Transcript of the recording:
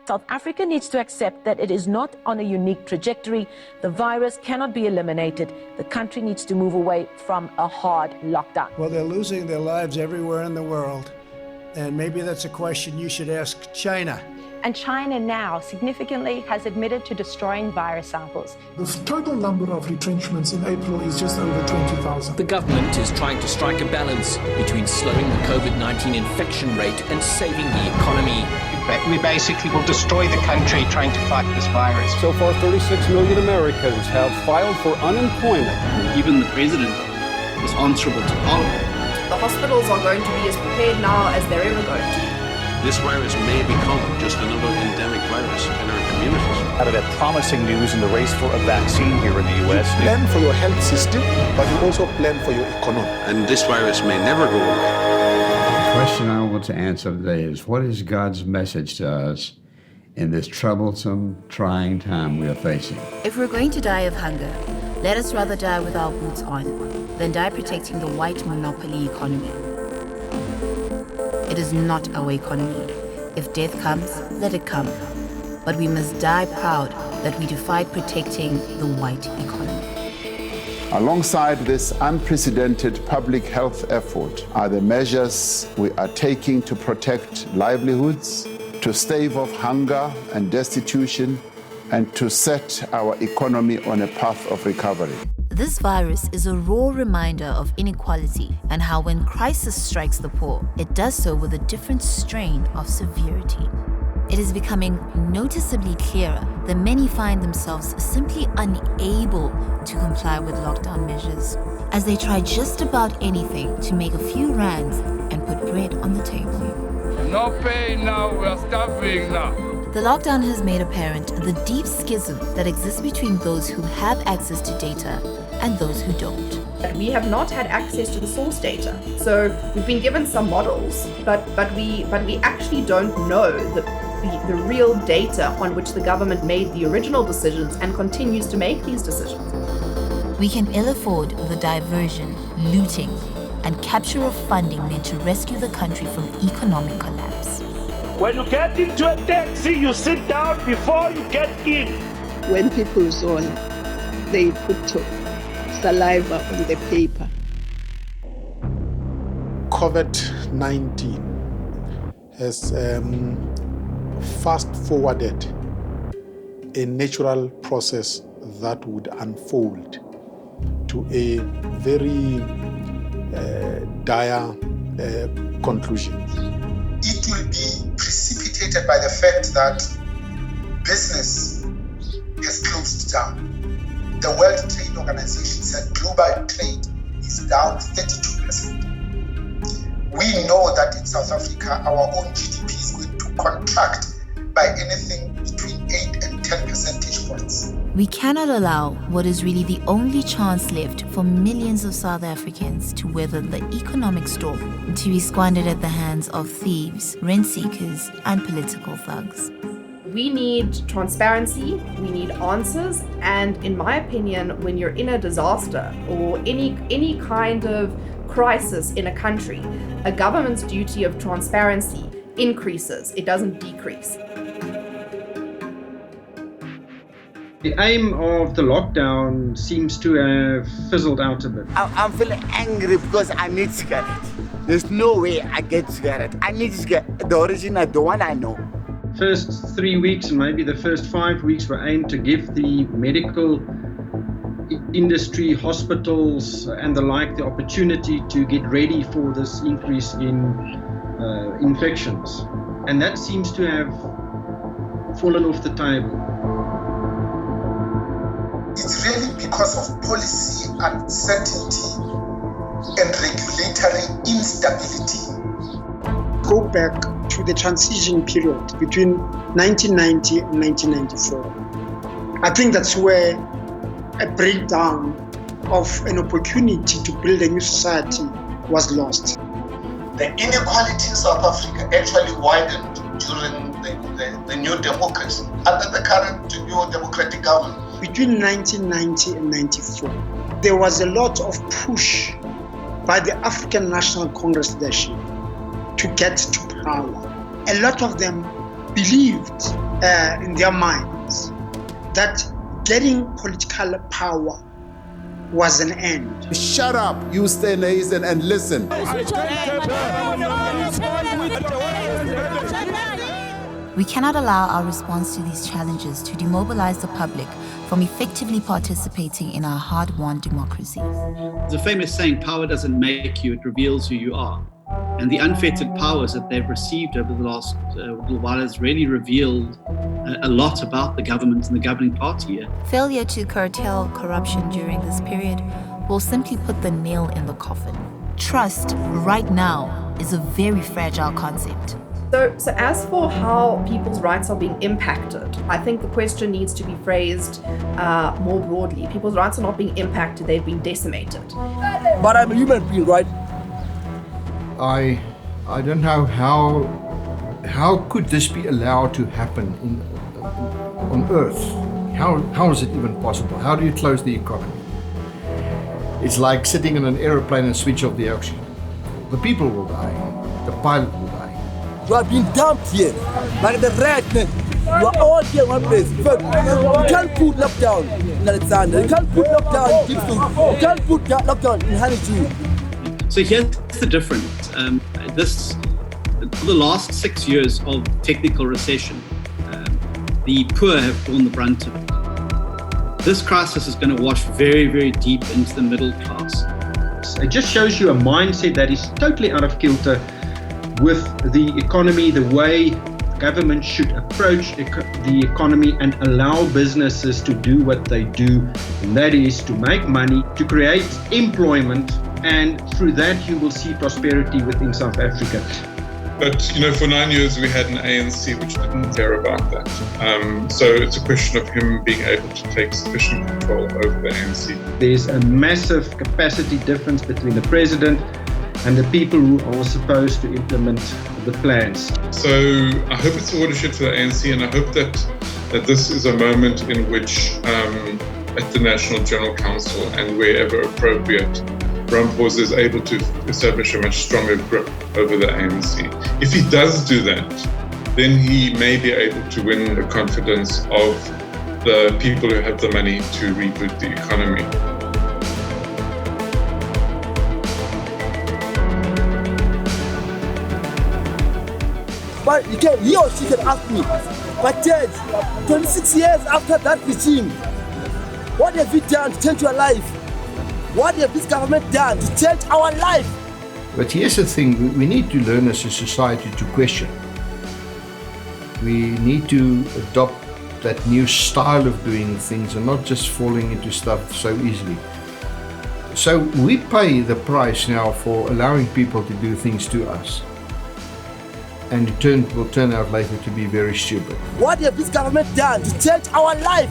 South Africa needs to accept that it is not on a unique trajectory. The virus cannot be eliminated. The country needs to move away from a hard lockdown. Well, they're losing their lives everywhere in the world. And maybe that's a question you should ask China. And China now significantly has admitted to destroying virus samples. The total number of retrenchments in April is just over 20,000. The government is trying to strike a balance between slowing the COVID-19 infection rate and saving the economy. We basically will destroy the country trying to fight this virus. So far, 36 million Americans have filed for unemployment. Even the president is answerable to Parliament. The hospitals are going to be as prepared now as they're ever going to be. This virus may become just another endemic virus in our communities. Out of that promising news in the race for a vaccine here in the U.S. You plan for your health system, but you also plan for your economy. And this virus may never go away. The question I want to answer today is, what is God's message to us in this troublesome, trying time we are facing? If we're going to die of hunger, let us rather die with our boots on than die protecting the white monopoly economy. It is not our economy. If death comes, let it come. But we must die proud that we defied protecting the white economy. Alongside this unprecedented public health effort are the measures we are taking to protect livelihoods, to stave off hunger and destitution, and to set our economy on a path of recovery. This virus is a raw reminder of inequality and how when crisis strikes the poor, it does so with a different strain of severity. It is becoming noticeably clearer that many find themselves simply unable to comply with lockdown measures, as they try just about anything to make a few rands and put bread on the table. No pay now, we are starving now. The lockdown has made apparent the deep schism that exists between those who have access to data and those who don't. We have not had access to the source data. So we've been given some models, but we actually don't know the real data on which the government made the original decisions and continues to make these decisions. We can ill afford the diversion, looting, and capture of funding meant to rescue the country from economic collapse. When you get into a taxi, you sit down before you get in. When people zone, they put saliva on the paper. COVID-19 has fast-forwarded a natural process that would unfold to a very dire conclusion. It will be precipitated by the fact that business has closed down. The World Trade Organization said global trade is down 32%. We know that in South Africa, our own GDP is going to contract by anything between 8 and 10 percentage points. We cannot allow what is really the only chance left for millions of South Africans to weather the economic storm, to be squandered at the hands of thieves, rent seekers, and political thugs. We need transparency, we need answers, and in my opinion, when you're in a disaster or any kind of crisis in a country, a government's duty of transparency increases, it doesn't decrease. The aim of the lockdown seems to have fizzled out a bit. I'm feeling angry because I need cigarette. There's no way I get cigarette. I need cigarette, the original, the one I know. First 3 weeks and maybe the first 5 weeks were aimed to give the medical industry, hospitals and the like, the opportunity to get ready for this increase in infections. And that seems to have fallen off the table. It's really because of policy uncertainty and regulatory instability. Go back to the transition period between 1990 and 1994. I think that's where a breakdown of an opportunity to build a new society was lost. The inequality in South Africa actually widened during the new democracy, under the current new democratic government. Between 1990 and 94, there was a lot of push by the African National Congress leadership to get to power. A lot of them believed in their minds that getting political power was an end. Shut up, you Steynhuisen, and listen. We cannot allow our response to these challenges to demobilize the public from effectively participating in our hard-won democracy. There's a famous saying, power doesn't make you, it reveals who you are. And the unfettered powers that they've received over the last little while has really revealed a lot about the government and the governing party here. Failure to curtail corruption during this period will simply put the nail in the coffin. Trust right now is a very fragile concept. So as for how people's rights are being impacted, I think the question needs to be phrased more broadly. People's rights are not being impacted, they've been decimated. But I'm a human being, right? I don't know how could this be allowed to happen on Earth? How is it even possible? How do you close the economy? It's like sitting in an aeroplane and switch off the oxygen. The people will die. The pilot will die. You are being dumped here, like the rat. You are all here in one place. You can't put lockdown in Alexander. You can't put lockdown in Gibson. You can't put lockdown in Haniju. So here's the difference. For the last 6 years of technical recession, the poor have borne the brunt of it. This crisis is going to wash very, very deep into the middle class. It just shows you a mindset that is totally out of kilter with the economy, the way government should approach the economy and allow businesses to do what they do, and that is to make money, to create employment, and through that you will see prosperity within South Africa. But, for 9 years we had an ANC which didn't care about that. So it's a question of him being able to take sufficient control over the ANC. There's a massive capacity difference between the president and the people who are supposed to implement the plans. So I hope it's a watershed for the ANC, and I hope that this is a moment in which at the National General Council and wherever appropriate, Ramaphosa is able to establish a much stronger grip over the ANC. If he does do that, then he may be able to win the confidence of the people who have the money to reboot the economy. But he or she can ask me, but Ted, 26 years after that regime, what have you done to change your life? What has this government done to change our life? But here's the thing, we need to learn as a society to question. We need to adopt that new style of doing things and not just falling into stuff so easily. So we pay the price now for allowing people to do things to us. And it will turn out later to be very stupid. What has this government done to change our life?